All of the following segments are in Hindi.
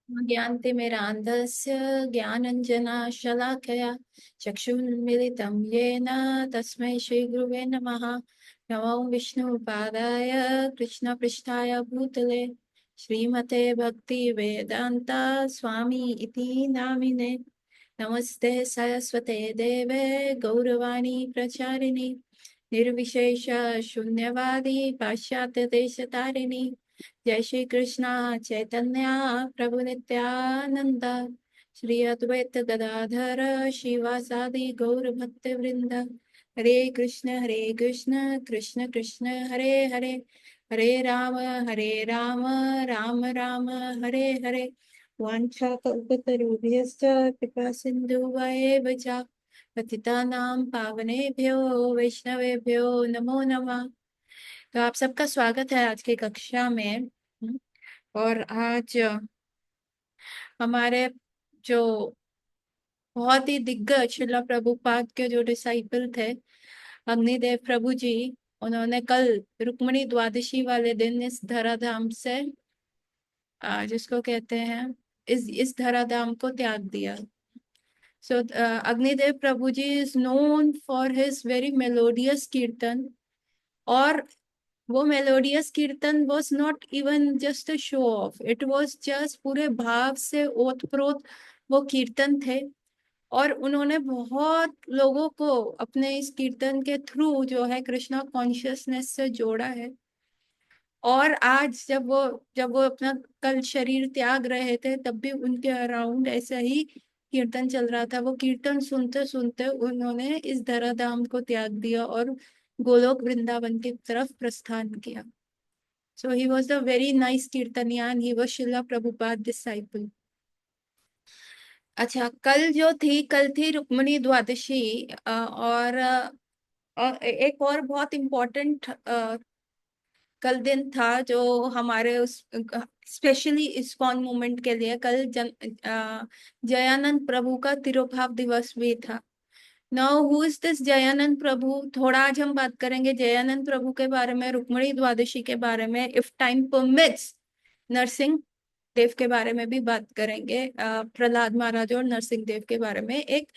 ज्ञानतिमिरान्धस्य ज्ञानञ्जनशलाकया चक्षुन्मिलितं येन तस्मै श्रीगुरुवे नमः। नमो विष्णुपादाय कृष्णपृष्ठाय भूतले श्रीमते भक्तिवेदान्ता स्वामी इति नामिने। नमस्ते सरस्वते देवे गौरवाणी प्रचारिणि निर्विशेष शून्यवादी पाश्चात्य देशतारिणी। जय श्री कृष्णा चैतन्य प्रभु नित्यानंद श्री अद्वैत गदाधर शिवासादि गौर भक्त वृंद। हरे कृष्ण कृष्ण कृष्ण हरे हरे, हरे राम राम राम हरे हरे। वाञ्छाकल्पतरुभ्यश्च कृपा सिन्धुवैव च पतितानां पावनेभ्यो वैष्णवेभ्यो नमो नमः। तो आप सबका स्वागत है आज की कक्षा में। और आज हमारे जो बहुत ही दिग्गज श्रीला प्रभुपाद के जो डिसाइपल थे अग्निदेव प्रभु जी, उन्होंने कल रुक्मणी द्वादशी वाले दिन इस धराधाम से जिसको कहते हैं इस धराधाम को त्याग दिया। So Agnidev Prabhu ji is known for his very melodious kirtan. और वो melodious kirtan was not even just a show off, it was just पूरे भाव से ओतप्रोत वो कीर्तन थे। और उन्होंने बहुत लोगों को अपने इस कीर्तन के थ्रू जो है कृष्णा कॉन्शियसनेस से जोड़ा है। और आज जब वो अपना कल शरीर त्याग रहे थे तब भी उनके अराउंड ऐसा ही कीर्तन चल रहा था। वो कीर्तन सुनते सुनते उन्होंने इस धराधाम को त्याग दिया और गोलोक वृंदावन की तरफ प्रस्थान किया। So he was a very nice कीर्तनिया and he was Srila Prabhupada disciple। अच्छा, कल थी रुक्मणी द्वादशी। और एक और बहुत इम्पोर्टेंट कल दिन था जो हमारे उस स्पेशली इस्कॉन मूवमेंट के लिए कल जयानंद प्रभु का तिरुभाव दिवस भी था। Now who is this Jayanand Prabhu? थोड़ा आज हम बात करेंगे जयानंद प्रभु के बारे में, रुक्मणी द्वादशी के बारे में, if time permits Narsingh Dev के बारे में भी बात करेंगे। प्रहलाद महाराज और नरसिंह देव के बारे में एक,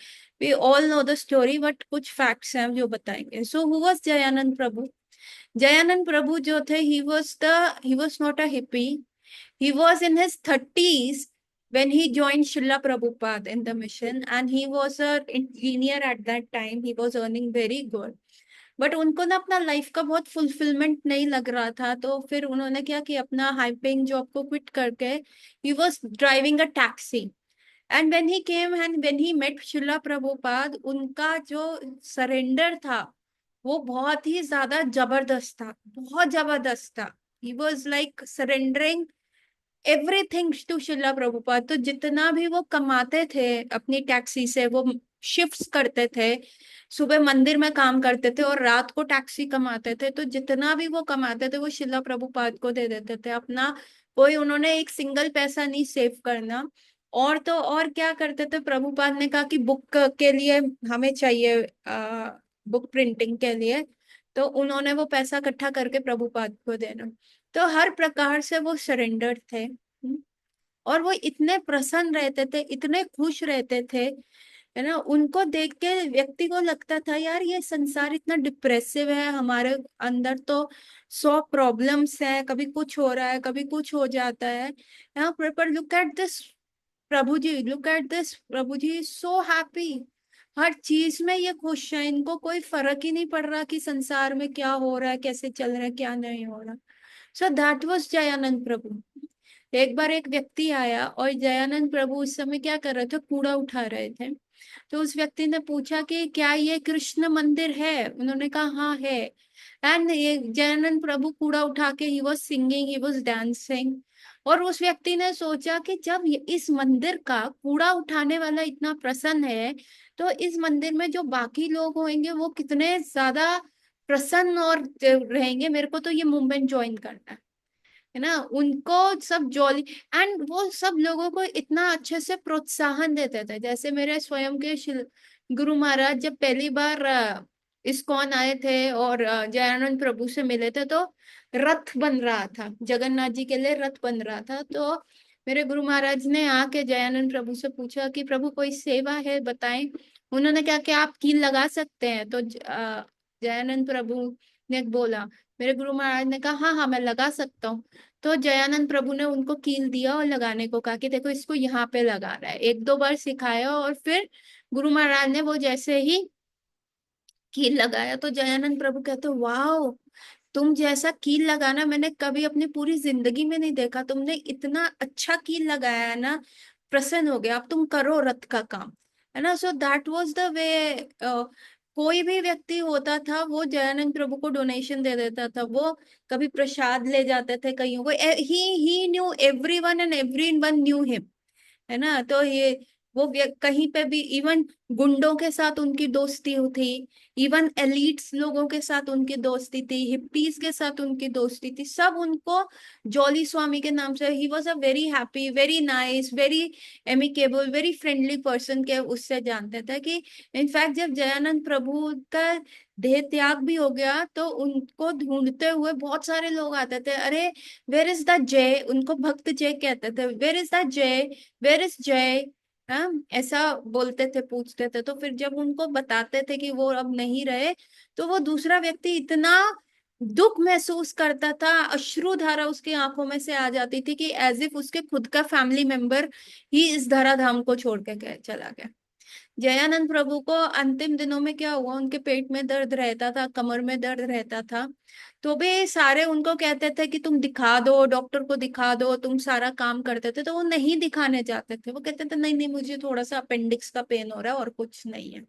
we all know the story but कुछ फैक्ट्स हैं जो बताएंगे। So who was Jayanand Prabhu? Jayanand Prabhu जो थे, he was not a hippie. He was in his 30s when he joined Srila Prabhupada in the mission, and he was an engineer at that time. He was earning very good. But उनको ना अपना लाइफ का बहुत फुलफिलमेंट नहीं लग रहा था, तो फिर उन्होंने क्या कि अपना हाई पेइंग जॉब को क्विट करके he was driving a taxi. And when he came and when he met Srila Prabhupada, उनका जो सरेंडर था वो बहुत ही ज्यादा जबरदस्त था, बहुत जबरदस्त था। He was like surrendering everything to Srila Prabhupada. तो जितना भी वो कमाते थे अपनी टैक्सी से, वो शिफ्ट्स करते थे, सुबह मंदिर में काम करते थे और रात को टैक्सी कमाते थे, तो जितना भी वो कमाते थे वो शिला प्रभुपाद को दे देते थे अपना। कोई उन्होंने एक सिंगल पैसा नहीं सेव करना। और तो और क्या करते थे, प्रभुपाद ने कहा कि बुक के लिए हमें चाहिए, बुक प्रिंटिंग के लिए, तो उन्होंने वो पैसा इकट्ठा करके प्रभुपाद को देना। तो हर प्रकार से वो सरेंडर थे। और वो इतने प्रसन्न रहते थे, इतने खुश रहते थे, है ना। उनको देख के व्यक्ति को लगता था यार ये संसार इतना डिप्रेसिव है, हमारे अंदर तो 100 प्रॉब्लम्स है, कभी कुछ हो रहा है कभी कुछ हो जाता है। यहाँ पर look at this Prabhu ji, look at this Prabhu ji, so happy. हर चीज में ये खुश है, इनको कोई फर्क ही नहीं पड़ रहा कि संसार में क्या हो रहा है, कैसे चल रहा है, क्या नहीं हो रहा। सो दैट वाज जयानंद प्रभु। एक बार एक व्यक्ति आया और जयानंद प्रभु उस समय क्या कर रहे थे, कूड़ा उठा रहे थे। तो उस व्यक्ति ने पूछा कि क्या ये कृष्ण मंदिर है? उन्होंने कहा हाँ है। एंड ये जयानंद प्रभु कूड़ा उठा के he was singing, he was dancing. और उस व्यक्ति ने सोचा कि जब इस मंदिर का कूड़ा उठाने वाला इतना प्रसन्न है, तो इस मंदिर में जो बाकी लोग होंगे वो कितने ज्यादा प्रसन्न और रहेंगे। मेरे को तो ये मूवमेंट ज्वाइन करना है ना। उनको सब जॉली, एंड वो सब लोगों को इतना अच्छे से प्रोत्साहन देते थे। जैसे मेरे स्वयं के गुरु महाराज जब पहली बार इस्कॉन आए थे और जयानंद प्रभु से मिले थे, तो रथ बन रहा था, जगन्नाथ जी के लिए रथ बन रहा था। तो मेरे गुरु महाराज ने आके जयानंद प्रभु से पूछा कि प्रभु कोई सेवा है बताएं। उन्होंने कहा कि आप कील लगा सकते हैं। तो जयानंद प्रभु ने बोला, मेरे गुरु महाराज ने कहा हाँ हाँ मैं लगा सकता हूँ। तो जयानंद प्रभु ने उनको कील दिया और लगाने को कहा कि देखो इसको यहाँ पे लगाना है। एक दो बार सिखाया और फिर गुरु महाराज ने वो जैसे ही कील लगाया तो जयानंद प्रभु कहते वाह, तुम जैसा कील लगाना मैंने कभी अपनी पूरी जिंदगी में नहीं देखा। तुमने इतना अच्छा कील लगाया है ना, प्रसन्न हो गया। अब तुम करो रथ का काम, है ना। So that was the way. कोई भी व्यक्ति होता था वो जयानंद प्रभु को डोनेशन दे देता था। वो कभी प्रसाद ले जाते थे कईयों को। He knew everyone and everyone knew him, है ना। तो ये वो कहीं पे भी इवन गुंडों के साथ उनकी दोस्ती थी, इवन एलिट्स लोगों के साथ उनकी दोस्ती थी, हिप्पीज के साथ उनकी दोस्ती थी। सब उनको जॉली स्वामी के नाम से, he was a very happy, very nice, very amicable, very friendly person के उससे जानते थे कि इनफैक्ट जब जयानंद प्रभु का देह त्याग भी हो गया तो उनको ढूंढते हुए बहुत सारे लोग आते थे। अरे वेर इज द जय, उनको भक्त जय कहते थे। वेर इज द जय, वेर इज जय, हाँ ऐसा बोलते थे, पूछते थे। तो फिर जब उनको बताते थे कि वो अब नहीं रहे तो वो दूसरा व्यक्ति इतना दुख महसूस करता था, अश्रु धारा उसकी आंखों में से आ जाती थी कि एज इफ उसके खुद का फैमिली मेंबर ही इस धराधाम को छोड़ के चला गया। जयानंद प्रभु को अंतिम दिनों में क्या हुआ, उनके पेट में दर्द रहता था, कमर में दर्द रहता था। तो भी सारे उनको कहते थे कि तुम दिखा दो, डॉक्टर को दिखा दो, तुम सारा काम करते थे। तो वो नहीं दिखाने जाते थे। वो कहते थे नहीं नहीं मुझे थोड़ा सा अपेंडिक्स का पेन हो रहा है और कुछ नहीं है।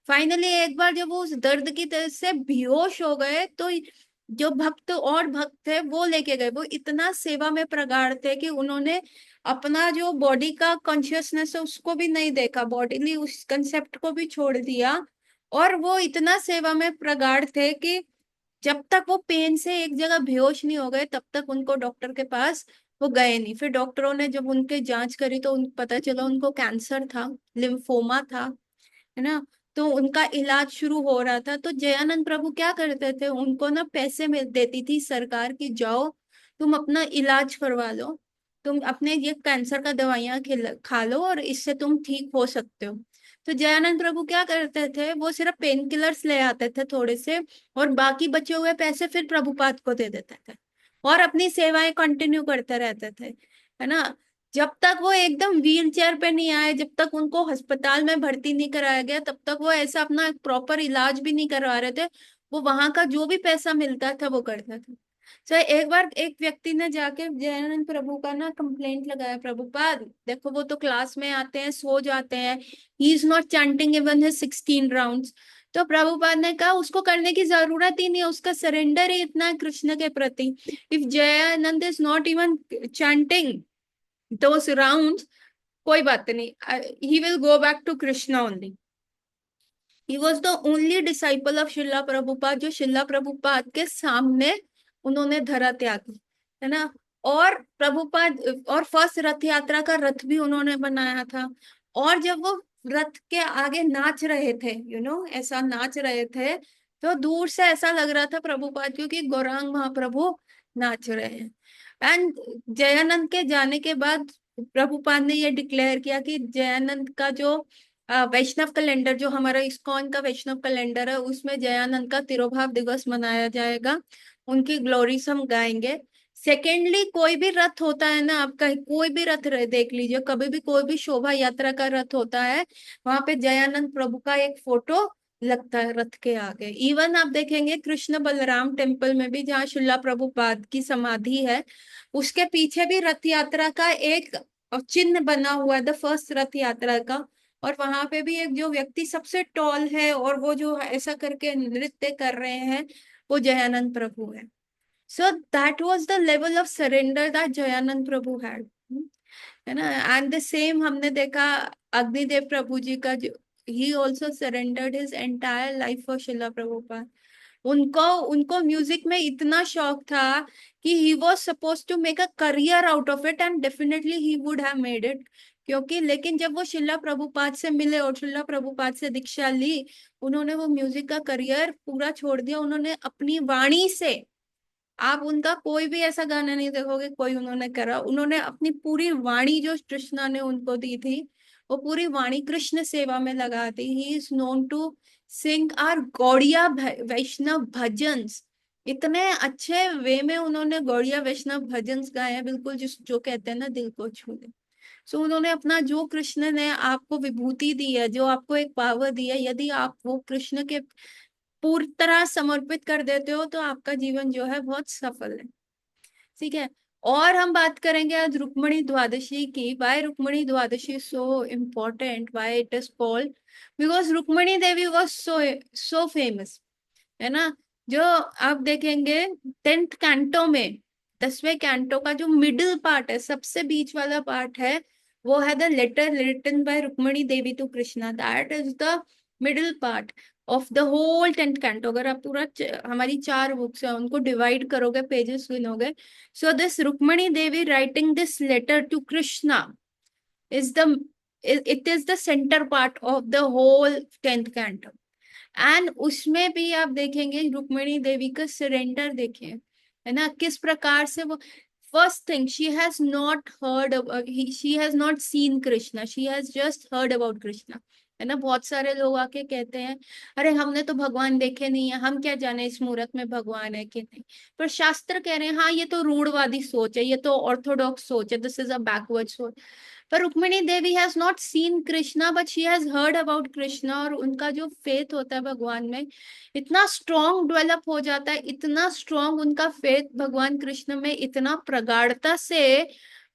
फाइनली एक बार जब वो उस दर्द की तरह से बेहोश हो गए तो जो भक्त और भक्त थे वो लेके गए। वो इतना सेवा में प्रगाढ़ थे कि उन्होंने अपना जो बॉडी का कॉन्शियसनेस है उसको भी नहीं देखा, बॉडीली उस कंसेप्ट को भी छोड़ दिया। और वो इतना सेवा में प्रगाढ़ थे कि जब तक वो पेन से एक जगह बेहोश नहीं हो गए तब तक उनको डॉक्टर के पास वो गए नहीं। फिर डॉक्टरों ने जब उनके जांच करी तो उन पता चला उनको कैंसर था, लिम्फोमा था, है ना। तो उनका इलाज शुरू हो रहा था। तो जयानंद प्रभु क्या करते थे, उनको ना पैसे मिल देती थी सरकार की, जाओ तुम अपना इलाज करवा लो, तुम अपने ये कैंसर का दवाइयां खा लो और इससे तुम ठीक हो सकते हो। तो जयानंद प्रभु क्या करते थे, वो सिर्फ पेन किलर्स ले आते थे थोड़े से, और बाकी बचे हुए पैसे फिर प्रभुपाद को दे देते थे और अपनी सेवाएं कंटिन्यू करते रहते थे, है ना। जब तक वो एकदम व्हील चेयर पे नहीं आए, जब तक उनको अस्पताल में भर्ती नहीं कराया गया, तब तक वो ऐसा अपना प्रॉपर इलाज भी नहीं करवा रहे थे। वो वहां का जो भी पैसा मिलता था वो करता था। सो एक बार एक व्यक्ति ने जाके जयानंद प्रभु का ना कंप्लेंट लगाया, प्रभुपाद देखो वो तो क्लास में आते हैं सो जाते हैं, he is not chanting even his 16 rounds. तो प्रभुपाद ने कहा उसको करने की जरूरत ही नहीं है, उसका सरेंडर ही इतना है कृष्ण के प्रति। If Jayanand is not even chanting those rounds, कोई बात नहीं, he will go back to Krishna only. He was the only disciple of शिला प्रभुपाद जो शिला प्रभुपाद के सामने उन्होंने धरा त्यागी, है ना। और प्रभुपाद और फर्स्ट रथ यात्रा का रथ भी उन्होंने बनाया था। और जब वो रथ के आगे नाच रहे थे, ऐसा नाच रहे थे, तो दूर से ऐसा लग रहा था प्रभुपाद क्योंकि गौरांग महाप्रभु नाच रहे हैं। एंड जयानंद के जाने के बाद प्रभुपाद ने ये डिक्लेयर किया कि जयानंद का जो वैष्णव कैलेंडर, जो हमारा इस्कॉन का वैष्णव कैलेंडर है, उसमें जयानंद का तिरुभाव दिवस मनाया जाएगा, उनकी ग्लोरीज हम गाएंगे। सेकेंडली कोई भी रथ होता है ना आपका, कोई भी रथ देख लीजिए, कभी भी कोई भी शोभा यात्रा का रथ होता है, वहां पे जयानंद प्रभु का एक फोटो लगता है रथ के आगे। इवन आप देखेंगे कृष्ण बलराम टेम्पल में भी जहाँ शिला प्रभुपाद की समाधि है, उसके पीछे भी रथ यात्रा का एक चिन्ह बना हुआ है, द फर्स्ट रथ यात्रा का। और वहां पे भी एक जो व्यक्ति सबसे टॉल है और वो जो ऐसा करके नृत्य कर रहे हैं, वो जयानंद प्रभु है। So that was the level of surrender that Jayanand Prabhu had, है ना। एंड द सेम हमने देखा अग्निदेव प्रभु जी का, जो he also surrendered his entire life for शिला प्रभुपाद। उनको उनको म्यूजिक में इतना शौक था कि he was suppose to make a career out of it, and definitely he would have made it. क्योंकि लेकिन जब वो शिला प्रभुपाद से मिले और शिला प्रभुपाद से दीक्षा ली, उन्होंने वो म्यूजिक का करियर पूरा छोड़ दिया। उन्होंने अपनी वाणी से आप उनका कोई भी ऐसा गाना नहीं देखोगे कोई उन्होंने करा, उन्होंने अपनी पूरी वाणी जो कृष्णा ने उनको दी थी, वो पूरी वाणी कृष्ण सेवा में लगा दी। He is known to sing our Gaudiya Vaishnav bhajans. इतने अच्छे वे में उन्होंने गौड़िया वैष्णव भजन्स गाए हैं, बिल्कुल जिस जो कहते हैं ना दिल को छू ले। सो उन्होंने अपना जो कृष्ण ने आपको विभूति दी है, जो आपको एक पावर दी है, यदि आप वो कृष्ण के पूरी तरह समर्पित कर देते हो तो आपका जीवन जो है बहुत सफल है। ठीक है। और हम बात करेंगे आज रुक्मणी द्वादशी की। Why Rukmini Dwadashi so important, why it is called, because Rukmini Devi was so so famous, है ना। जो आप देखेंगे 10th कैंटो में, 10वें कैंटो का जो मिडिल पार्ट है, सबसे बीच वाला पार्ट है, वो है the letter written by Rukmini Devi to Krishna, that is the middle part of the whole 10th canto. अगर आप पूरा हमारी 4 बुक्स है उनको डिवाइड करोगे, पेजेस गिनोगे, so this Rukmini Devi writing this letter to Krishna is the it is the center part of the whole 10th canto। And उसमें भी आप देखेंगे रुक्मिणी देवी का सरेंडर देखें, है ना, किस प्रकार से वो, first thing she has not heard, she has not seen Krishna, she has just heard about Krishna, है ना। बहुत सारे लोग आके कहते हैं अरे हमने तो भगवान देखे नहीं है, हम क्या जाने इस मूर्त में भगवान है कि नहीं। पर शास्त्र कह रहे हैं हाँ ये तो रूढ़वादी सोच है, ये तो ऑर्थोडॉक्स सोच है, दिस इज अ बैकवर्ड सोच। पर Rukmini Devi has not seen Krishna but she has heard about Krishna, और उनका जो फेथ होता है भगवान में इतना स्ट्रॉन्ग डेवलप हो जाता है, इतना स्ट्रॉन्ग उनका फेथ भगवान कृष्ण में इतना प्रगाढ़ता से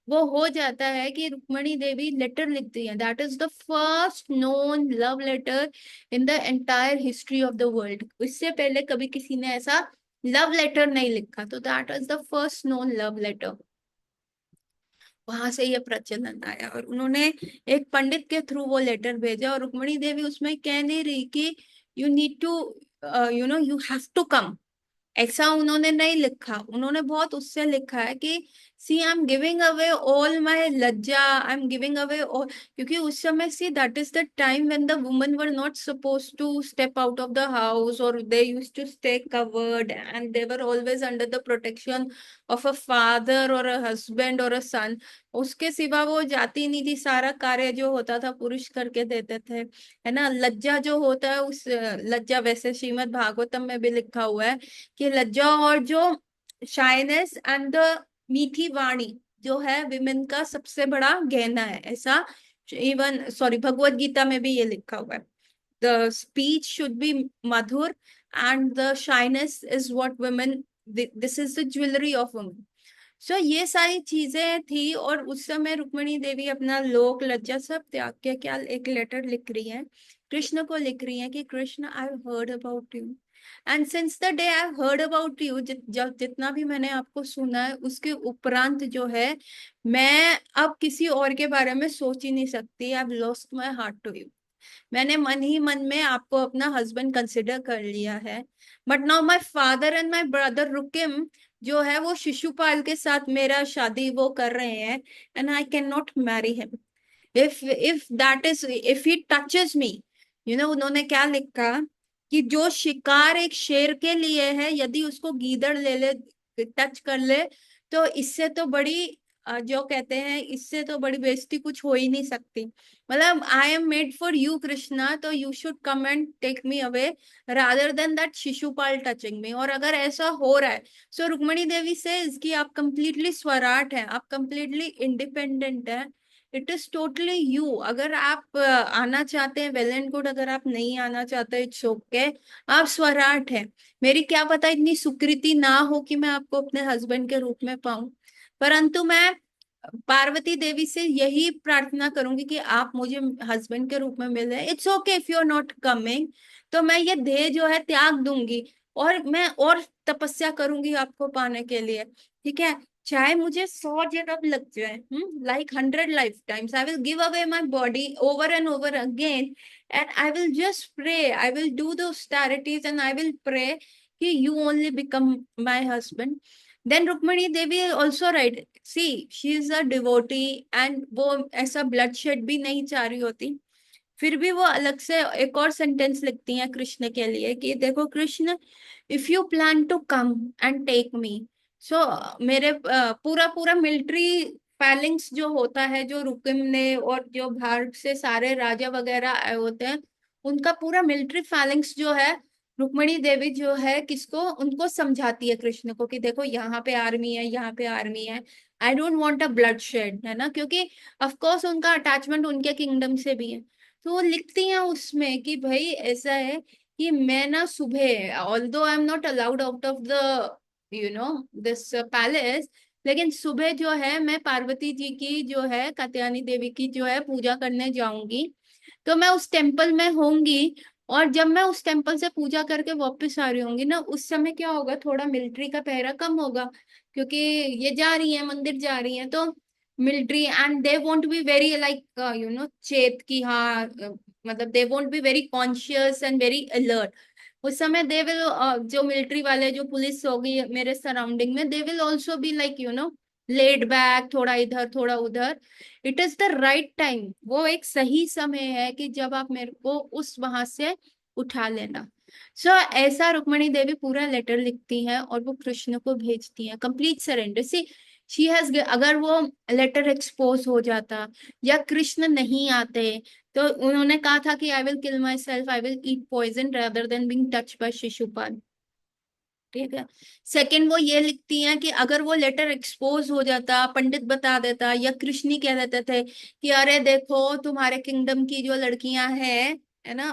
वो हो जाता है कि रुक्मिणी देवी लेटर लिखती है। That is the first known love letter in the entire history of the world. इससे पहले कभी किसी ने ऐसा लव लेटर नहीं लिखा, तो that is the first known love letter. वहां से ये प्रचलन आया और उन्होंने एक पंडित के थ्रू वो लेटर भेजा, और रुक्मिणी देवी उसमें कह नहीं रही कि you need to you know you have to come, ऐसा उन्होंने नहीं लिखा। उन्होंने बहुत उससे लिखा है कि see I am giving away all my lajja, I am giving away all, क्योंकि उस समय see that is the time when the women were not suppose to step out of the house, और they used to stay covered and they were always under the protection of a father और अ हस्बैंड और अ सन। उसके सिवा वो जाती नहीं थी, सारा कार्य जो होता था पुरुष करके देते थे, है ना। लज्जा जो होता है, उस लज्जा वैसे श्रीमद् भागवतम में भी लिखा हुआ है कि लज्जा और जो शाइनेस एंड द मीठी वाणी जो है विमेन का सबसे बड़ा गहना है, ऐसा इवन सॉरी भगवत गीता में भी ये लिखा हुआ है। The speech should be madhur and the shyness is what women, this is the jewellery of women. So ये सारी चीजें थी, और उस समय रुक्मिणी देवी अपना लोक लज्जा सब त्याग के क्या एक लेटर लिख रही है, कृष्ण को लिख रही है कि Krishna I heard about you, and since the day I heard about you, जब जितना भी मैंने आपको सुना है उसके उपरांत जो है मैं अब किसी और के बारे में सोच ही नहीं सकती। I lost my heart to you. मैंने मन ही मन में आपको अपना हस्बैंड कंसिडर कर लिया है, but now my father and my brother Rukmi जो है वो शिशुपाल के साथ मेरा शादी वो कर रहे हैं, and I can not marry him if that is if he touches me, उन्होंने क्या लिखा कि जो शिकार एक शेर के लिए है, यदि उसको गीदड़ ले ले, टच कर ले, तो इससे तो बड़ी जो कहते हैं इससे तो बड़ी बेइज्जती कुछ हो ही नहीं सकती। मतलब I am made for you Krishna, तो you should come and take me away rather than that Shishupal touching me. और अगर ऐसा हो रहा है, सो रुक्मणी देवी से इसकी आप कंप्लीटली स्वराट है, आप कंप्लीटली इंडिपेंडेंट है, इट इज टोटली यू। अगर आप आना चाहते हैं वेल एंड गुड, अगर आप नहीं आना चाहते इट्स ओके, आप स्वराट है। मेरी क्या पता इतनी सुकृति ना हो कि मैं आपको अपने हस्बैंड के रूप में पाऊं, परंतु मैं पार्वती देवी से यही प्रार्थना करूंगी कि आप मुझे हस्बैंड के रूप में मिले। It's okay if you are not coming, तो मैं ये देह जो है त्याग दूंगी, और मैं और तपस्या करूंगी आपको पाने के लिए, ठीक है। चाहे मुझे 100 जन्म लग जाए, like 100 life times, I will give away my body over and over again, and I will just pray, I will do those austerities and I will pray कि you only become my husband. Then Rukmini Devi also write, see she is a devotee, and वो ऐसा ब्लड शेड भी नहीं चाह रही होती, फिर भी वो अलग से एक और सेंटेंस लिखती हैं कृष्ण के लिए कि देखो Krishna, if you plan to come and take me, so मेरे पूरा पूरा मिलिट्री पैलिंग्स जो होता है, जो रुक्म ने और जो भारत से सारे राजा वगैरह आए होते हैं, उनका पूरा मिलिट्री पैलिंग्स जो है, रुक्मिणी देवी जो है किसको, उनको समझाती है कृष्ण को कि देखो यहाँ पे आर्मी है, यहाँ पे आर्मी है, I don't want a blood shed, है ना, क्योंकि ऑफ कोर्स उनका अटैचमेंट उनके किंगडम से भी है। तो वो लिखती हैं उसमें कि भाई ऐसा है कि मैं ना सुबह, although I am not allowed out of the you know this palace, लेकिन सुबह जो है मैं पार्वती जी की जो है, कात्यायनी देवी की जो है पूजा करने जाऊंगी। तो मैं उस टेम्पल में होंगी, और जब मैं उस टेम्पल से पूजा करके वापस आ रही होंगी ना, उस समय क्या होगा, थोड़ा मिलिट्री का पहरा कम होगा, क्योंकि ये जा रही है, मंदिर जा रही है, तो military and they won't be very like चेत की, हाँ मतलब they won't be very conscious and very alert. उस समय दे विल, जो मिलिट्री वाले, जो पुलिस होगी मेरे सराउंडिंग में, they will also be like laid back, थोड़ा इधर थोड़ा उधर। It is the right time, वो एक सही समय है कि जब आप मेरे को उस वहां से उठा लेना। सो ऐसा रुक्मणी देवी पूरा लेटर लिखती हैं और वो कृष्ण को भेजती हैं, complete surrender. See she has, अगर वो लेटर एक्सपोज हो जाता या कृष्ण नहीं आते, तो उन्होंने कहा था कि I will kill myself, I will eat poison rather than being touch by Shishupal. ठीक है। सेकंड वो ये लिखती हैं कि अगर वो लेटर एक्सपोज हो जाता, पंडित बता देता या कृष्ण ही कह देते थे कि अरे देखो तुम्हारे किंगडम की जो लड़कियां हैं, है ना,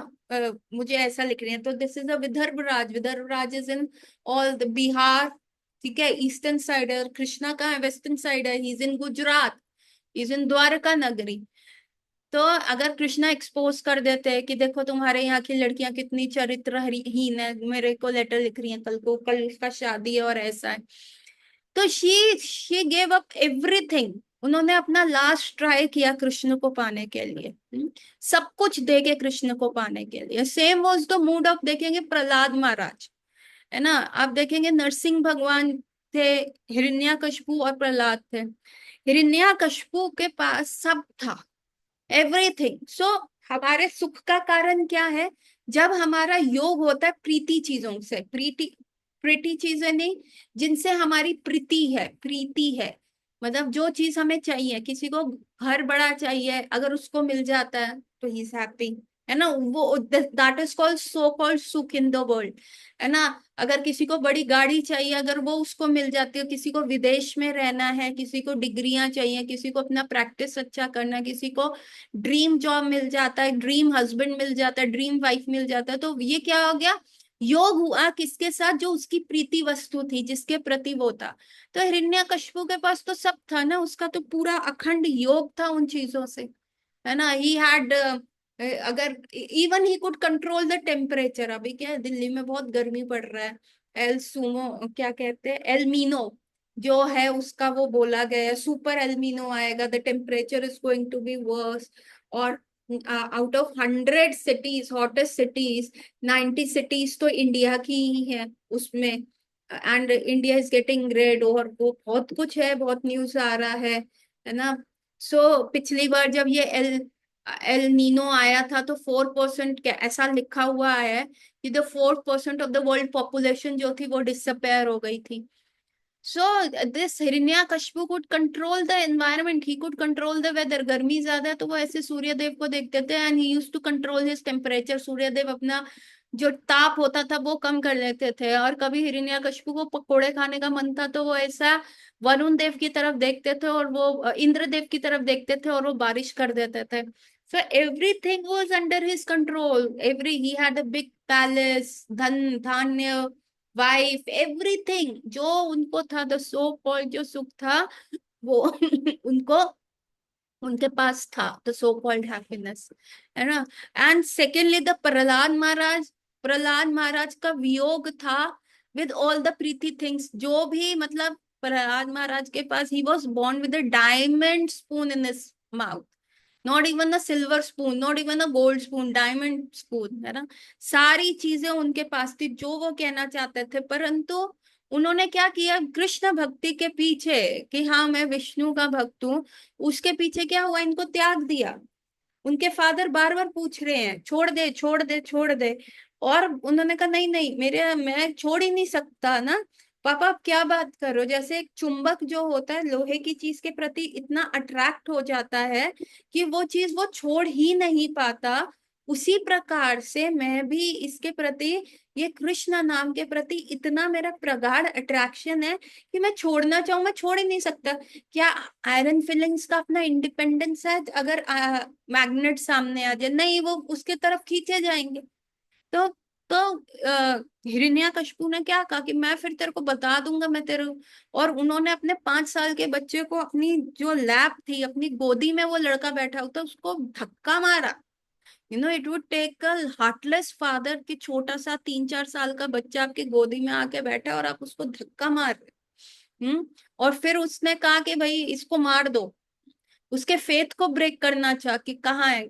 मुझे ऐसा लिख रही हैं, तो this is a Vidarbha Raj, Vidarbha Raj is in all the Bihar, ठीक है, ईस्टर्न साइड है, और कृष्णा कहाँ है, वेस्टर्न साइड है, he is in Gujarat, is in Dwarka नगरी। तो अगर कृष्णा एक्सपोज कर देते हैं कि देखो तुम्हारे यहाँ की लड़कियां कितनी चरित्रहीन है, मेरे को लेटर लिख रही हैं, कल को, कल उसका शादी है और ऐसा है, तो शी गेव अप एवरीथिंग। उन्होंने अपना लास्ट ट्राई किया कृष्ण को पाने के लिए, सब कुछ दे के कृष्ण को पाने के लिए। Same was the mood off, देखेंगे प्रहलाद महाराज, है ना, आप देखेंगे नरसिंह भगवान थे, हिरण्यकशिपु और प्रहलाद थे। हिरण्यकशिपु के पास सब था, एवरीथिंग। सो हमारे सुख का कारण क्या है, जब हमारा योग होता है प्रीति चीजों से, प्रीति, प्रीति चीजें नहीं, जिनसे हमारी प्रीति है, प्रीति है, मतलब जो चीज हमें चाहिए, किसी को घर बड़ा चाहिए, अगर उसको मिल जाता है तो ही इज हैप्पी, है ना, वो that is called so called सुख इन द वर्ल्ड, है ना। अगर किसी को बड़ी गाड़ी चाहिए, अगर वो उसको मिल जाती है, किसी को विदेश में रहना है, किसी को डिग्रियां चाहिए, किसी को अपना प्रैक्टिस अच्छा करना है, किसी को ड्रीम जॉब मिल जाता है, ड्रीम हस्बैंड मिल जाता है, ड्रीम वाइफ मिल जाता है, तो ये क्या हो गया, योग हुआ किसके साथ, जो उसकी प्रीति वस्तु थी, जिसके प्रति वो था। तो हिरण्यकशिपु के पास तो सब था ना, उसका तो पूरा अखंड योग था उन चीजों से, है ना। ही हैड, अगर even he could control the temperature, अभी क्या है, दिल्ली में बहुत गर्मी पड़ रहा है, एल सुमो क्या कहते हैं, एलमीनो जो है उसका वो बोला गया है, सुपर एलमीनो आएगा, the temperature is going to be worse. और out of 100 cities, hottest cities, 90 cities तो इंडिया की ही है उसमें, and India is getting red, और वो बहुत कुछ है, बहुत न्यूज आ रहा है ना। सो पिछली बार जब ये एल एल नीनो आया था, तो 4%, ऐसा लिखा हुआ है कि the 4% of the world population जो थी वो डिसअपेयर हो गई थी। So this Hiranyakashipu could control the environment, he could control the weather, गर्मी ज्यादा है तो वो ऐसे सूर्य देव को देखते थे, and he used to control his temperature, Surya Dev अपना जो ताप होता था वो कम कर लेते थे। और कभी हिरण्यकशिपु को पकोड़े खाने का मन था, तो वो ऐसा वरुण देव की तरफ देखते थे, और वो इंद्र देव की तरफ देखते थे, और वो बारिश कर देते थे। So everything was under his control. He had a big palace, धन धान्य, वाइफ, एवरीथिंग जो उनको था, द सो कॉल्ड जो सुख था वो उनको, उनके पास था, द सो कॉल्ड हैप्पीनेस, है ना। And secondly the Prahlad Maharaj, Prahlad Maharaj का वियोग था with all the pretty things, जो भी मतलब प्रहलाद महाराज के पास, he was born with a diamond spoon in his mouth, not even a silver spoon, not even a gold spoon, diamond spoon, है ना। सारी चीजें उनके पास थी जो वो कहना चाहते थे, परंतु उन्होंने क्या किया, कृष्ण भक्ति के पीछे, कि हाँ मैं विष्णु का भक्त हूँ, उसके पीछे क्या हुआ, इनको त्याग दिया। उनके फादर बार बार पूछ रहे हैं छोड़ दे छोड़ दे छोड़ दे, और उन्होंने कहा नहीं नहीं मेरे, मैं छोड़ ही नहीं सकता ना। पापा आप क्या बात कर रहे हो, जैसे एक चुंबक जो होता है लोहे की चीज के प्रति इतना अट्रैक्ट हो जाता है कि वो चीज वो छोड़ ही नहीं पाता, उसी प्रकार से मैं भी इसके प्रति, ये कृष्ण नाम के प्रति इतना मेरा प्रगाढ़ अट्रैक्शन है कि मैं छोड़ना चाहूं मैं छोड़ ही नहीं सकता। क्या आयरन फिलिंग्स का अपना इंडिपेंडेंस है, अगर मैग्नेट सामने आ जाए नहीं वो उसके तरफ खींचे जाएंगे। तो तो हिरण्यकशिपु ने क्या कहा कि मैं फिर तेरे को बता दूंगा मैं तेरे, और उन्होंने अपने 5 साल के बच्चे को अपनी जो लैप थी अपनी गोदी में वो लड़का बैठा होता उसको धक्का मारा। It would take a heartless father कि छोटा सा 3-4 साल का बच्चा आपकी गोदी में आके बैठा है और आप उसको धक्का मार रहे। और फिर उसने कहा कि भाई इसको मार दो, उसके फेथ को ब्रेक करना चाह कि कहाँ है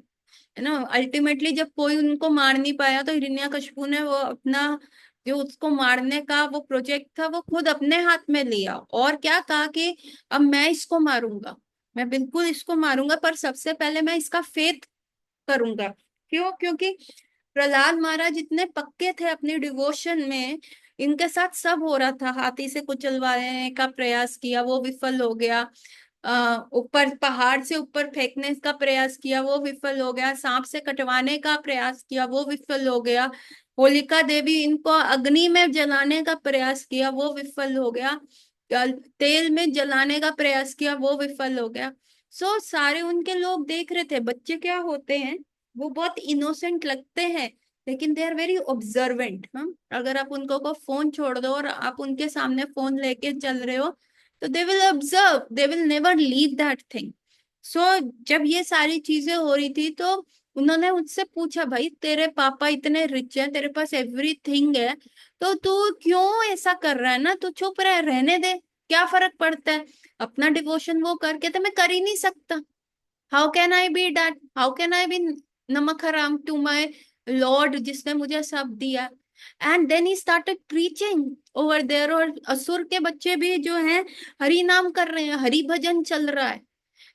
ना। अल्टीमेटली जब कोई उनको मार नहीं पाया तो हिरण्यकशिपु ने वो अपना जो उसको मारने का वो प्रोजेक्ट था वो खुद अपने हाथ में लिया, और क्या कहा कि अब मैं इसको मारूंगा, मैं बिल्कुल इसको मारूंगा, पर सबसे पहले मैं इसका फेथ करूंगा। क्यों? क्योंकि प्रहलाद महाराज इतने पक्के थे अपनी डिवोशन में, इनके साथ सब हो रहा था, हाथी से कुचलवाने का प्रयास किया वो विफल हो गया, ऊपर पहाड़ से ऊपर फेंकने का प्रयास किया वो विफल हो गया, सांप से कटवाने का प्रयास किया वो विफल हो गया, होलिका देवी इनको अग्नि में जलाने का प्रयास किया वो विफल हो गया, तेल में जलाने का प्रयास किया वो विफल हो गया। सारे उनके लोग देख रहे थे, बच्चे क्या होते हैं वो बहुत इनोसेंट लगते हैं लेकिन दे आर वेरी ऑब्जर्वेंट। हम अगर आप उनको को फोन छोड़ दो और आप उनके सामने फोन लेके चल रहे हो तो they will observe, they will never leave that thing. So जब ये सारी चीजें हो रही थी तो उन्होंने मुझसे पूछा भाई तेरे पापा इतने रिच हैं तेरे पास एवरीथिंग है तो तू क्यों ऐसा कर रहा है ना, तू चुप रह, रहने दे, क्या फर्क पड़ता है, अपना डिवोशन वो करके तो मैं कर ही नहीं सकता। How can I be that, how can I be नमक हराम टू माई लॉर्ड जिसने मुझे सब दिया। And then he started preaching over there, और असुर के बच्चे भी जो हैं हरि नाम कर रहे हैं, हरि भजन चल रहा है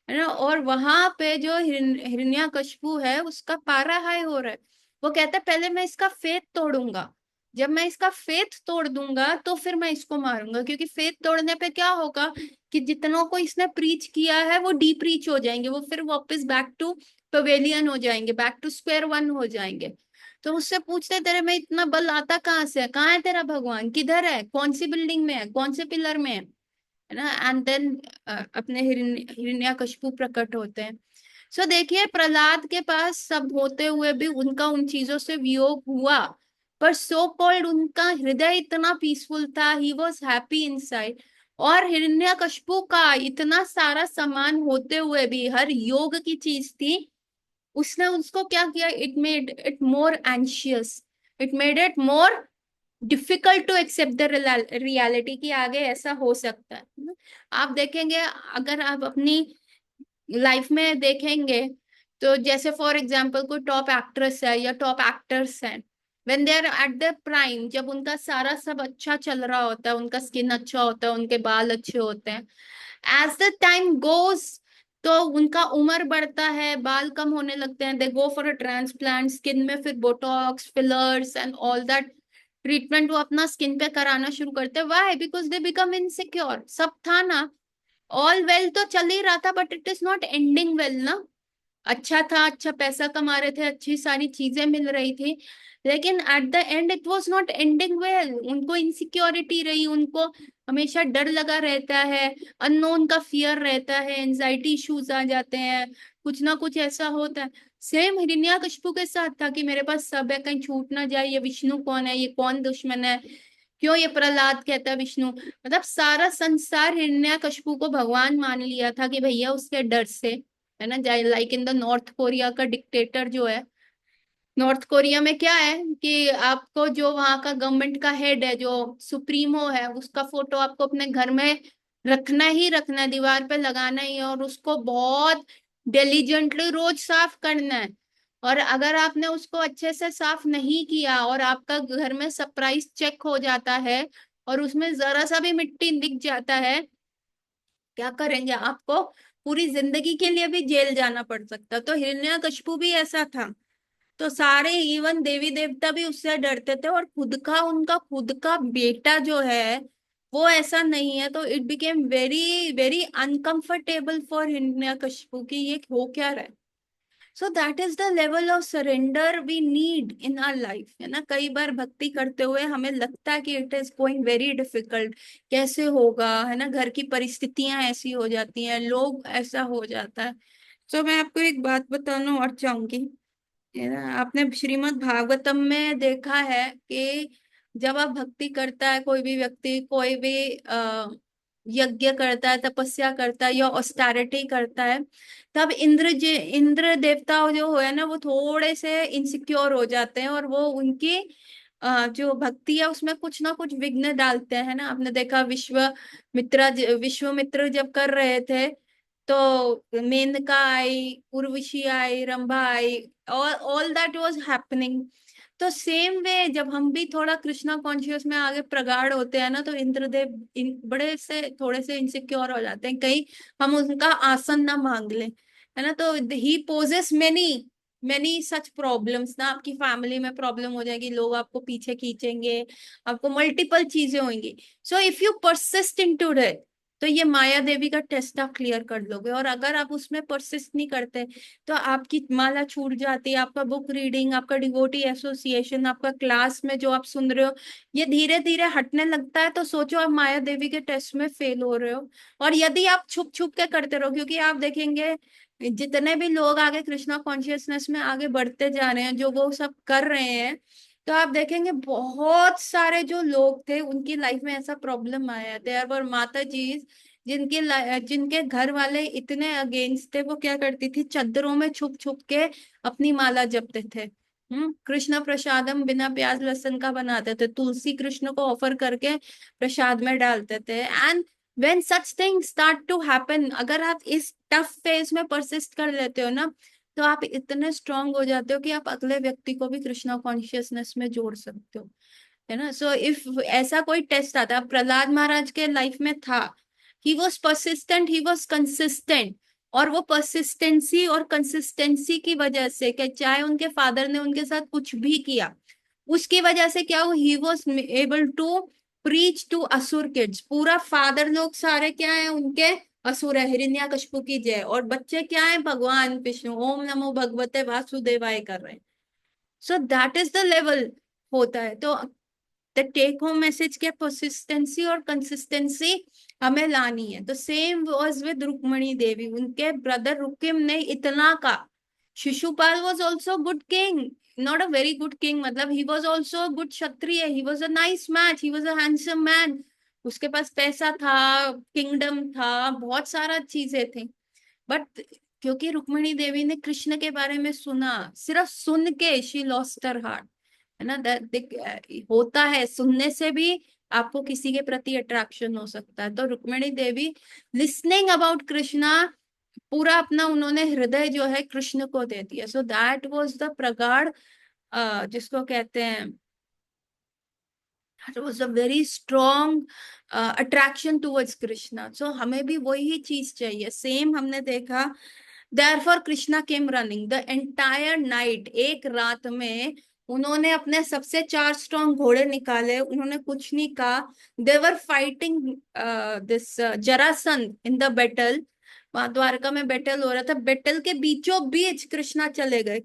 ना। और वहां पे जो हिरण्यकशिपु है उसका पारा हाई हो रहा है, वो कहता है पहले मैं इसका फेथ तोड़ूंगा, जब मैं इसका फेथ तोड़ दूंगा तो फिर मैं इसको मारूंगा, क्योंकि फेथ तोड़ने पे क्या होगा कि जितनों को इसने प्रीच किया है वो डीप्रीच हो जाएंगे, वो फिर वापस बैक टू पवेलियन हो जाएंगे, बैक टू स्क्वायर वन हो जाएंगे। तो उससे पूछते तेरे में इतना बल आता कहाँ से है, कहाँ है तेरा भगवान, किधर है, कौन सी बिल्डिंग में है, कौन से पिलर में है ना। एंड देन अपने हिरण्यकशिपु प्रकट होते हैं। देखिए प्रहलाद के पास सब होते हुए भी उनका उन चीजों से वियोग हुआ, पर सो कॉल्ड उनका हृदय इतना पीसफुल था, ही वॉज हैप्पी इनसाइड। और हिरण्यकशिपु का इतना सारा सामान होते हुए भी हर योग की चीज थी, उसने उसको क्या किया, it made it more anxious, it made it more difficult to accept the reality कि आगे ऐसा हो सकता है ना? आप देखेंगे, अगर आप अपनी लाइफ में देखेंगे तो जैसे फॉर एग्जांपल कोई टॉप एक्ट्रेस है या टॉप एक्टर्स हैं, when they are at the prime, जब उनका सारा सब अच्छा चल रहा होता है, उनका स्किन अच्छा होता है, उनके बाल अच्छे होते हैं, एज द टाइम गोस तो उनका उम्र बढ़ता है, बाल कम होने लगते हैं, they go for a transplant, skin में फिर botox fillers and all that treatment वो अपना स्किन पे कराना शुरू करते हैं। Why? Because they become insecure. सब था ना, ऑल वेल तो चल ही रहा था but it is not ending well ना। अच्छा था, अच्छा पैसा कमा रहे थे, अच्छी सारी चीजें मिल रही थी, लेकिन at the end it was not ending well. उनको इनसिक्योरिटी रही, उनको हमेशा डर लगा रहता है, अननोन का फियर रहता है, एंजाइटी इश्यूज आ जाते हैं, कुछ ना कुछ ऐसा होता है। सेम हिरण्यकशिपु के साथ था कि मेरे पास सब है, कहीं छूट ना जाए, ये विष्णु कौन है, ये कौन दुश्मन है, क्यों ये प्रहलाद कहता है विष्णु, मतलब सारा संसार हिरण्यकशिपु को भगवान मान लिया था कि भैया उसके डर से, है ना। Like in the north Korea का डिक्टेटर जो है, नॉर्थ कोरिया में क्या है कि आपको जो वहां का गवर्नमेंट का हेड है जो सुप्रीमो है उसका फोटो आपको अपने घर में रखना ही रखना है, दीवार पे लगाना ही है, और उसको बहुत डिलीजेंटली रोज साफ करना है। और अगर आपने उसको अच्छे से साफ नहीं किया और आपका घर में सरप्राइज चेक हो जाता है और उसमें जरा सा भी मिट्टी दिख जाता है, क्या करेंगे आपको, पूरी जिंदगी के लिए भी जेल जाना पड़ सकता। तो हिरण्यकशिपु भी ऐसा था। तो सारे इवन देवी देवता भी उससे डरते थे, और उनका खुद का बेटा जो है वो ऐसा नहीं है, तो it became very very uncomfortable for Hiranyakashipu कि ये हो क्या रहा है। So that is the level of surrender we need in our life, है ना। कई बार भक्ति करते हुए हमें लगता है कि it is going very difficult, कैसे होगा, है ना, घर की परिस्थितियां ऐसी हो जाती हैं, लोग ऐसा हो जाता है। तो मैं आपको एक बात बताना और चाहूंगी, है ना। आपने श्रीमद् भागवतम में देखा है कि जब आप भक्ति करता है कोई भी व्यक्ति, कोई भी यज्ञ करता है, तपस्या करता है या ऑस्टेरिटी करता है, तब इंद्र देवता जो है ना, वो थोड़े से इनसिक्योर हो जाते हैं, और वो उनकी जो भक्ति है उसमें कुछ ना कुछ विघ्न डालते हैं ना। आपने देखा विश्वामित्र जब कर रहे थे, तो मेनका आई, उर्वशी आई, रंभा आई, ऑल दैट वाज हैपनिंग। तो सेम वे जब हम भी थोड़ा कृष्णा कॉन्शियस में आगे प्रगाढ़ होते हैं ना, तो इंद्रदेव बड़े से थोड़े से इनसिक्योर हो जाते हैं, कहीं हम उनका आसन ना मांग लें, है ना। तो he poses many many such problems ना। आपकी फैमिली में प्रॉब्लम हो जाएगी, लोग आपको पीछे खींचेंगे, आपको मल्टीपल चीजें होंगी। So if you persist into, तो ये माया देवी का टेस्ट आप क्लियर कर लोगे। और अगर आप उसमें परसिस्ट नहीं करते, तो आपकी माला छूट जाती है, आपका बुक रीडिंग, आपका डिवोटी एसोसिएशन, आपका क्लास में जो आप सुन रहे हो, ये धीरे धीरे हटने लगता है। तो सोचो आप माया देवी के टेस्ट में फेल हो रहे हो। और यदि आप छुप छुप के करते रहो, क्योंकि आप देखेंगे जितने भी लोग आगे कृष्णा कॉन्शियसनेस में आगे बढ़ते जा रहे हैं, जो वो सब कर रहे हैं, तो आप देखेंगे बहुत सारे जो लोग थे उनकी लाइफ में ऐसा प्रॉब्लम आया है। देयर वर माता जी जिनके घर वाले इतने अगेंस्ट थे, वो क्या करती थी, चद्दरों में छुप छुप के अपनी माला जपते थे। कृष्ण प्रसादम बिना प्याज लहसुन का बनाते थे, तुलसी कृष्ण को ऑफर करके प्रसाद में डालते थे। And when such thing start to happen, अगर आप इस टफ फेज में परसिस्ट कर लेते हो ना, तो आप इतने स्ट्रांग हो जाते हो कि आप अगले व्यक्ति को भी कृष्णा कॉन्शियसनेस में जोड़ सकते हो, है ना। सो इफ ऐसा कोई टेस्ट आता, प्रहलाद महाराज के लाइफ में था, he was persistent, he was consistent. और वो परसिस्टेंसी और कंसिस्टेंसी की वजह से, कि चाहे उनके फादर ने उनके साथ कुछ भी किया, उसकी वजह से क्या हुआ, he was able to preach to asura kids. पूरा फादर लोग सारे क्या है उनके, असुर है, हिरण्यकशिपु की जय, और बच्चे क्या है, भगवान विष्णु ओम नमो भगवते वासुदेवाय कर रहे हैं। So that is the level होता है। तो द टेक होम मैसेज के परसिस्टेंसी और कंसिस्टेंसी हमें लानी है। तो same was with Rukmini Devi, उनके ब्रदर रुकिम ने इतना का, Shishupal was also good king, not a very good king, मतलब he was also good kshatriya, he was a nice man, he was a handsome man, उसके पास पैसा था, किंगडम था, बहुत सारा चीजें थी। बट क्योंकि रुक्मणी देवी ने कृष्ण के बारे में सुना, सिर्फ सुन के शी लॉस्ट हर हार्ट, है ना। होता है सुनने से भी आपको किसी के प्रति अट्रैक्शन हो सकता है। तो रुक्मिणी देवी लिसनिंग अबाउट कृष्णा, पूरा अपना उन्होंने हृदय जो है कृष्ण को दे दिया। सो दैट वाज द प्रगाढ़, जिसको कहते हैं, it was a very strong attraction towards Krishna. So हमें भी वही चीज चाहिए, सेम हमने देखा। Therefore Krishna came running the entire night, एक रात में उन्होंने अपने सबसे चार स्ट्रॉन्ग घोड़े निकाले, उन्होंने कुछ नहीं कहा। They were fighting this Jarasandh in the battle, वहां द्वारका में बैटल हो रहा था, बैटल के बीचों बीच कृष्णा चले गए,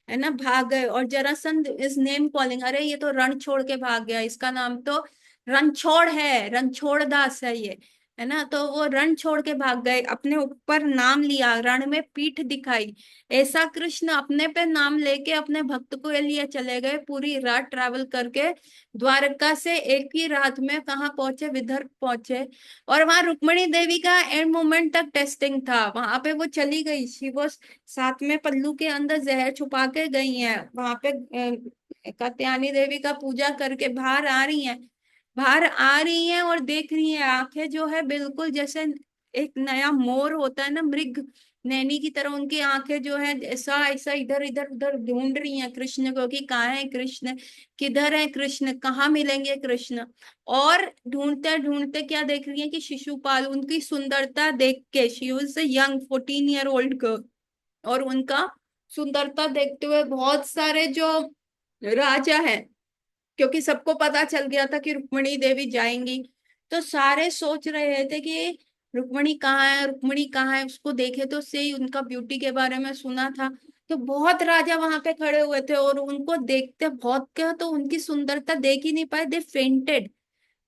है ना, भाग गए। और जरासंध इज नेम कॉलिंग, अरे ये तो रण छोड़ के भाग गया, इसका नाम तो रणछोड़ है, रणछोड़ दास है ये, है ना। तो वो रण छोड़ के भाग गए, अपने ऊपर नाम लिया, रण में पीठ दिखाई। ऐसा कृष्ण अपने पे नाम लेके अपने भक्त को लिए चले गए, पूरी रात ट्रैवल करके द्वारका से एक ही रात में कहाँ पहुंचे, विदर्भ पहुंचे। और वहां रुक्मणी देवी का एंड मोमेंट तक टेस्टिंग था, वहां पे वो चली गई, शी वॉज साथ में पल्लू के अंदर जहर छुपा के गई हैं, वहां पे कात्यायनी देवी का पूजा करके बाहर आ रही हैं, बाहर आ रही हैं, और देख रही हैं आंखें जो है बिल्कुल जैसे एक नया मोर होता है ना, मृग नैनी की तरह उनकी आंखें जो है ऐसा ऐसा इधर इधर उधर ढूंढ रही हैं कृष्ण को, कि कहाँ है कृष्ण, किधर है कृष्ण, कहाँ मिलेंगे कृष्ण। और ढूंढते ढूंढते क्या देख रही है कि शिशुपाल उनकी सुंदरता देख के, she was a young 14-year-old girl, और उनका सुंदरता देखते हुए बहुत सारे जो राजा हैं, क्योंकि सबको पता चल गया था कि रुक्मिणी देवी जाएंगी, तो सारे सोच रहे थे कि रुक्मिणी कहाँ है, रुक्मिणी कहाँ है, उसको देखे तो से ही उनका ब्यूटी के बारे में सुना था। तो बहुत राजा वहां पे खड़े हुए थे और उनको देखते बहुत क्या, तो उनकी सुंदरता देख ही नहीं पाए, they fainted,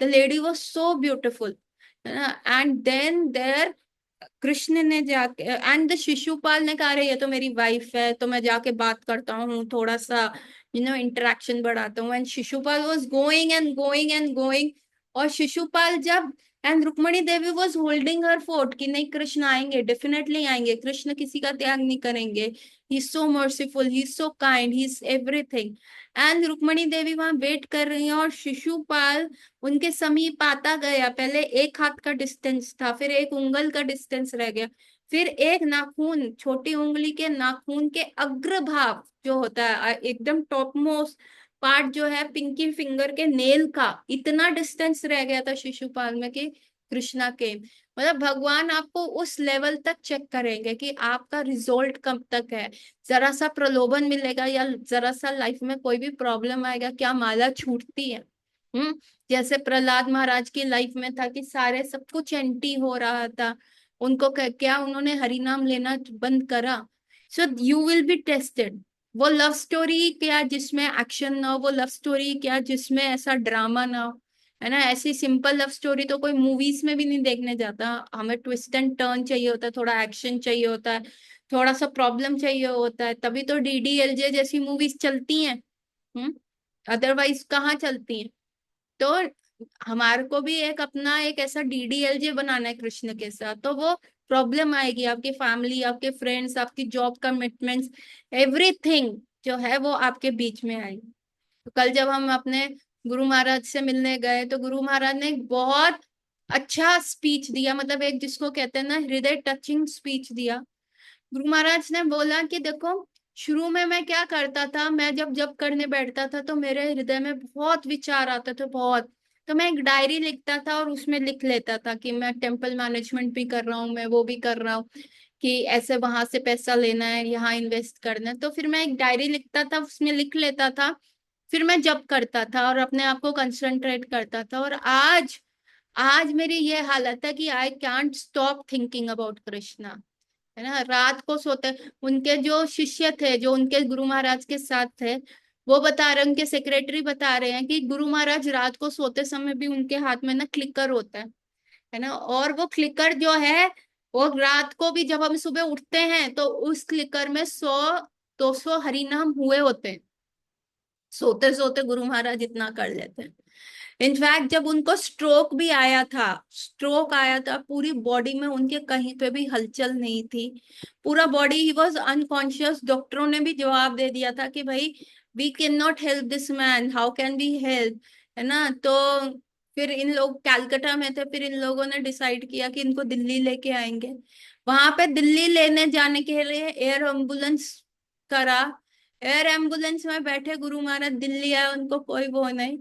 the lady was so beautiful. And then there Krishna ने जाके एंड द शिशुपाल ने कहा, रहे ये तो मेरी वाइफ है, तो मैं जाके बात करता हूँ, थोड़ा सा इंटरेक्शन बढ़ाता हूँ। And Shishupal was going and going and going, और शिशुपाल जब and Rukmini Devi was holding her fort कि नहीं कृष्ण आएंगे, डेफिनेटली आएंगे, कृष्ण किसी का त्याग नहीं करेंगे, he is so merciful, he is so kind, he is everything. And Rukmini Devi वहां वेट कर रही है, और शिशुपाल उनके समीप आता गया। पहले एक हाथ का डिस्टेंस था, फिर एक उंगल का डिस्टेंस रह गया, फिर एक नाखून, छोटी उंगली के नाखून के अग्रभाग जो होता है एकदम टॉप मोस्ट पार्ट जो है पिंकी फिंगर के नेल का, इतना डिस्टेंस रह गया था शिशुपाल में कि कृष्णा के, मतलब भगवान आपको उस लेवल तक चेक करेंगे कि आपका रिजल्ट कब तक है। जरा सा प्रलोभन मिलेगा या जरा सा लाइफ में कोई भी प्रॉब्लम आएगा, क्या माला छूटती है। हम्म। जैसे प्रहलाद महाराज की लाइफ में था कि सारे सब कुछ एंटी हो रहा था, उनको क्या उन्होंने हरि नाम लेना बंद करा। So you will be tested. वो लव स्टोरी क्या जिसमें एक्शन ना हो, वो लव स्टोरी क्या जिसमें ऐसा ड्रामा ना हो, है ना। ऐसी सिंपल लव स्टोरी तो कोई मूवीज में भी नहीं देखने जाता, हमें ट्विस्ट एंड टर्न चाहिए होता है, थोड़ा एक्शन चाहिए होता है, थोड़ा सा प्रॉब्लम चाहिए होता है, तभी तो डीडीएलजे जैसी मूवीज चलती हैं। हम्म। अदरवाइज कहाँ चलती हैं। तो हमारे को भी एक अपना एक ऐसा डीडीएलजे बनाना है कृष्ण के साथ, तो वो प्रॉब्लम आएगी, आपकी फैमिली, आपके फ्रेंड्स, आपकी जॉब कमिटमेंट्स, एवरीथिंग जो है वो आपके बीच में आएगी। तो कल जब हम अपने गुरु महाराज से मिलने गए, तो गुरु महाराज ने एक बहुत अच्छा स्पीच दिया, मतलब एक जिसको कहते हैं ना हृदय टचिंग स्पीच दिया। गुरु महाराज ने बोला कि देखो, शुरू में मैं क्या करता था, मैं जब जब करने बैठता था तो मेरे हृदय में बहुत विचार आते थे, बहुत। तो मैं एक डायरी लिखता था और उसमें लिख लेता था कि मैं टेम्पल मैनेजमेंट भी कर रहा हूँ, मैं वो भी कर रहा हूँ, कि ऐसे वहां से पैसा लेना है, यहाँ इन्वेस्ट करना है। तो फिर मैं एक डायरी लिखता था, उसमें लिख लेता था, फिर मैं जब करता था और अपने आप को कंसंट्रेट करता था। और आज आज मेरी ये हालत है कि I can't stop thinking about Krishna, है ना। रात को सोते, उनके जो शिष्य थे जो उनके गुरु महाराज के साथ थे, वो बता रहे, उनके सेक्रेटरी बता रहे हैं कि गुरु महाराज रात को सोते समय भी उनके हाथ में ना क्लिकर होता है ना। और वो क्लिकर जो है, वो रात को भी जब हम सुबह उठते हैं तो उस क्लिकर में 100-200 हरि नाम हुए होते हैं। सोते सोते गुरु महाराज इतना कर लेते हैं। इनफैक्ट जब उनको स्ट्रोक भी आया था, स्ट्रोक आया था, पूरी बॉडी में उनके कहीं पे भी हलचल नहीं थी, पूरा बॉडी ही वॉज अनकॉन्शियस। डॉक्टरों ने भी जवाब दे दिया था कि भाई we can not help this man, how can we help, है ना। तो फिर इन लोग कैलकाटा में थे, फिर इन लोगों ने डिसाइड किया कि इनको दिल्ली लेके आएंगे। वहां पे दिल्ली लेने जाने के लिए एयर एम्बुलेंस करा, एयर एम्बुलेंस में बैठे गुरु महाराज दिल्ली आए, उनको कोई वो नहीं।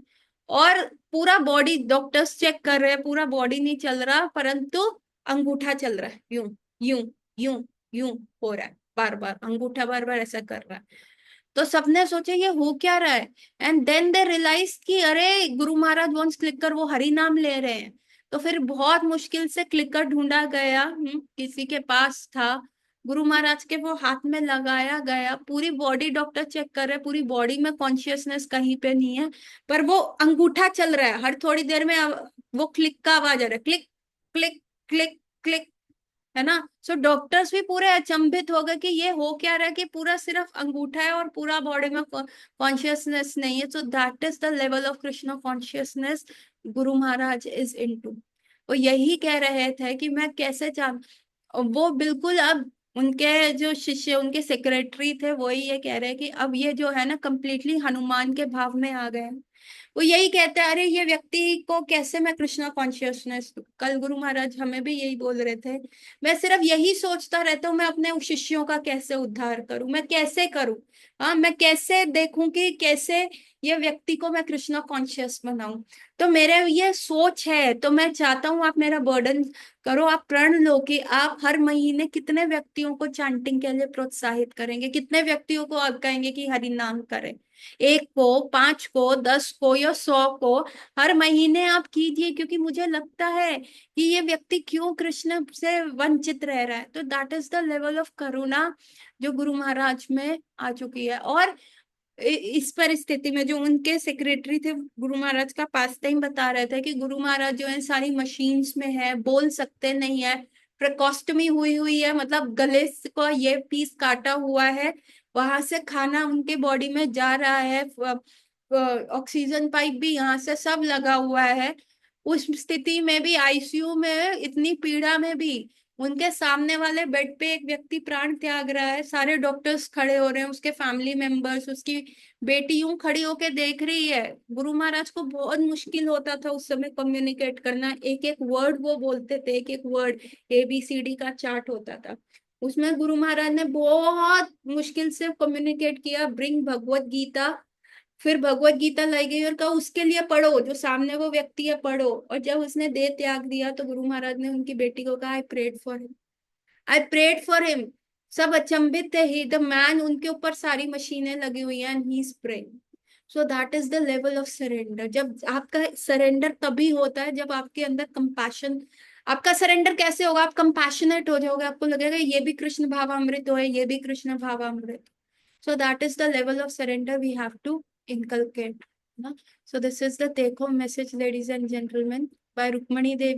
और पूरा बॉडी डॉक्टर्स चेक कर रहे हैं, पूरा बॉडी नहीं चल रहा, परंतु अंगूठा चल रहा है, यूं यूं यूं यूं हो रहा है, बार बार अंगूठा बार बार ऐसा कर रहा है। तो सबने सोचा ये हो क्या रहा है। एंड देन दे रियलाइज कि अरे गुरु महाराज वंस क्लिकर, वो हरि नाम ले रहे हैं। तो फिर बहुत मुश्किल से क्लिकर ढूंढा गया, किसी के पास था, गुरु महाराज के वो हाथ में लगाया गया, पूरी बॉडी डॉक्टर चेक कर रहे, पूरी बॉडी में कॉन्शियसनेस कहीं पे नहीं है, पर वो अंगूठा चल रहा है, हर थोड़ी देर में वो क्लिक का आवाज आ रहा है, क्लिक क्लिक क्लिक क्लिक, है ना। सो डॉक्टर्स भी पूरे अचंभित हो गए कि ये हो क्या रहा है, कि पूरा सिर्फ अंगूठा है और पूरा बॉडी में कॉन्शियसनेस नहीं है। So that is the level of Krishna consciousness Guru Maharaj is into. वो यही कह रहे थे कि मैं कैसे जान, वो बिल्कुल अब उनके जो शिष्य, उनके सेक्रेटरी थे, वही ये कह रहे हैं कि अब ये जो है ना कंप्लीटली हनुमान के भाव में आ गए हैं। वो यही कहता है, अरे ये व्यक्ति को कैसे मैं कृष्णा कॉन्शियसनेस। कल गुरु महाराज हमें भी यही बोल रहे थे, मैं सिर्फ यही सोचता रहता हूँ, मैं अपने शिष्यों का कैसे उद्धार करूं, मैं कैसे करूं। हाँ, मैं कैसे देखूं कि कैसे ये व्यक्ति को मैं कृष्णा कॉन्शियस बनाऊं। तो मेरे ये सोच है, तो मैं चाहता हूँ आप मेरा बर्डन करो, आप प्रण लो कि आप हर महीने कितने व्यक्तियों को चैंटिंग के लिए प्रोत्साहित करेंगे, कितने व्यक्तियों को आप कहेंगे कि हरि नाम करें। एक को, पांच को, 10 को या 100 को हर महीने आप कीजिए, क्योंकि मुझे लगता है कि ये व्यक्ति क्यों कृष्ण से वंचित रह रहा है। तो that is the level of karuna जो गुरु महाराज में आ चुकी है। और इस परिस्थिति में जो उनके सेक्रेटरी थे गुरु महाराज का पास टाइम बता रहे थे कि गुरु महाराज जो है सारी मशीन्स में है, बोल सकते नहीं है, ट्रेकोस्टमी हुई हुई है, मतलब गले को ये पीस काटा हुआ है, वहां से खाना उनके बॉडी में जा रहा है, ऑक्सीजन पाइप भी यहाँ से सब लगा हुआ है। उस स्थिति में भी, आईसीयू में, इतनी पीड़ा में भी उनके सामने वाले बेड पे एक व्यक्ति प्राण त्याग रहा है, सारे डॉक्टर्स खड़े हो रहे हैं, उसके फैमिली मेंबर्स, उसकी बेटी यूं खड़ी होके देख रही है। गुरु महाराज को बहुत मुश्किल होता था उस समय कम्युनिकेट करना, एक एक वर्ड वो बोलते थे, एक एक वर्ड, ABCD का चार्ट होता था, उसमें गुरु महाराज ने बहुत मुश्किल से कम्युनिकेट किया, ब्रिंग भगवत गीता। फिर भगवत गीता लाई गई और कहा उसके लिए पढ़ो, जो सामने वो व्यक्ति है पढ़ो। और जब उसने देह त्याग दिया तो गुरु महाराज ने उनकी बेटी को कहा, I prayed for him, I prayed for him. सब अचंभित थे, ही द मैन, उनके ऊपर सारी मशीनें लगी हुई हैं and he is praying. So that is the level of surrender. जब आपका सरेंडर तभी होता है जब आपके अंदर कंपैशन, आपका सरेंडर कैसे होगा, आप कंपैशनेट हो जाओगे, आपको लगेगा ये भी कृष्ण भावामृत हो है, ये भी Krishna भावामृत। So that is the level of surrender we have to inculcate. ना? So this is the take home message, ladies and gentlemen, by Rukmani Devi.